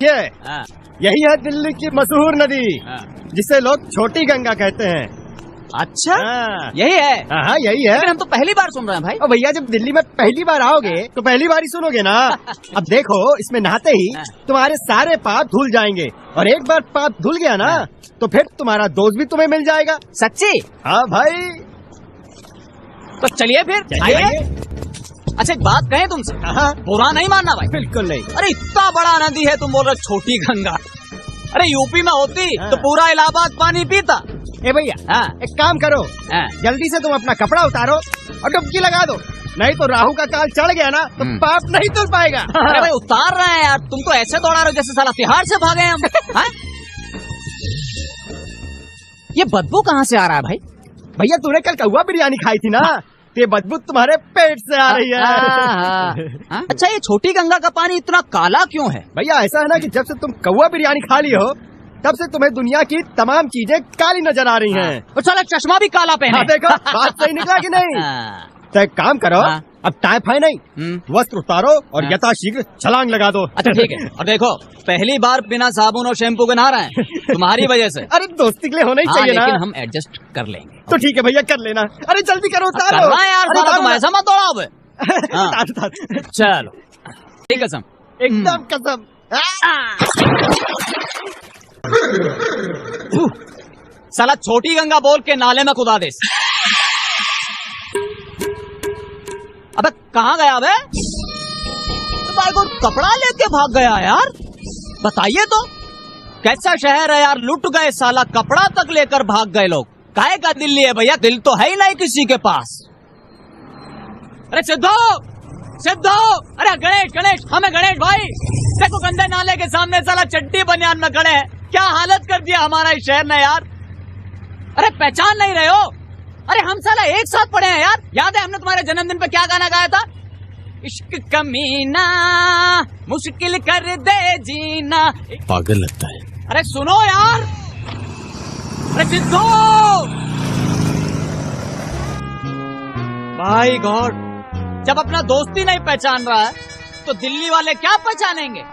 देखिए, यही है दिल्ली की मशहूर नदी, जिसे लोग छोटी गंगा कहते हैं। अच्छा, यही है? हाँ, यही है। लेकिन हम तो पहली बार सुन रहे हैं भाई। और भैया, जब दिल्ली में पहली बार आओगे तो पहली बार ही सुनोगे ना। अब देखो, इसमें नहाते ही तुम्हारे सारे पाप धुल जाएंगे, और एक बार पाप धुल गया ना तो फिर तुम्हारा दोस्त भी तुम्हें मिल जाएगा। सच्ची? हाँ भाई। तो चलिए फिर, आइए। अच्छा, एक बात कहें तुमसे, बुरा नहीं मानना भाई। बिल्कुल नहीं। अरे इतना बड़ा नदी है, तुम बोल रहे छोटी गंगा। अरे यूपी में होती तो पूरा इलाहाबाद पानी पीता। ए भैया, एक काम करो, जल्दी से तुम अपना कपड़ा उतारो और डुबकी लगा दो, नहीं तो राहु का काल चढ़ गया ना तो पाप नहीं धुल पाएगा। अरे भाई, उतार रहे हैं यार, तुम तो ऐसे दौड़ा रहे हो जैसे साला तिहाड़ से भागे हम। ये बदबू कहाँ से आ रहा है भाई? भैया, तूने कल कौवा बिरयानी खाई थी ना, ये बदबू तुम्हारे पेट से आ रही है। अच्छा, ये छोटी गंगा का पानी इतना काला क्यों है? भैया, ऐसा है ना कि जब से तुम कौवा बिरयानी खा ली हो तब से तुम्हें दुनिया की तमाम चीजें काली नजर आ रही हैं। और साला चश्मा भी काला पहने। देखो, बात सही निकला कि नहीं? तो एक काम करो, अब टाइप है नहीं, वस्त्र उतारो और यथाशीघ्र छलांग लगा दो। अच्छा ठीक है। और देखो, पहली बार बिना साबुन और शैम्पू के नहा रहे हैं तुम्हारी वजह से। अरे दोस्ती के लिए होना ही चाहिए ना। लेकिन हम एडजस्ट कर लेंगे। तो ठीक है भैया, कर लेना। अरे जल्दी करो, उतारो यार, तुम ऐसा मत दौड़ाओ। चलो, ठीक कसम, एकदम कसम। साला छोटी गंगा बोल के नाले में कुदा दे। अबे कहाँ गया बे? तो भाई को कपड़ा लेके भाग गया यार। बताइए तो, कैसा शहर है यार, लुट गए साला, कपड़ा तक लेकर भाग गए लोग। काहे का दिल्ली है भैया, दिल तो है ही नहीं किसी के पास। अरे सिद्धू, सिद्धू, अरे गणेश, हमें गणेश भाई, देखो गंदे नाले के सामने साला चड्डी बनियान में खड़े हैं। क्या हालत कर दिया हमारा इस शहर ने यार। अरे पहचान नहीं रहे हो? अरे हम साला एक साथ पढ़े हैं यार। याद है हमने तुम्हारे जन्मदिन पे क्या गाना गाया था? इश्क कमीना मुश्किल कर दे जीना। पागल लगता है। अरे सुनो यार, अरे सिद्धू, भाई गॉड, जब अपना दोस्ती नहीं पहचान रहा है तो दिल्ली वाले क्या पहचानेंगे?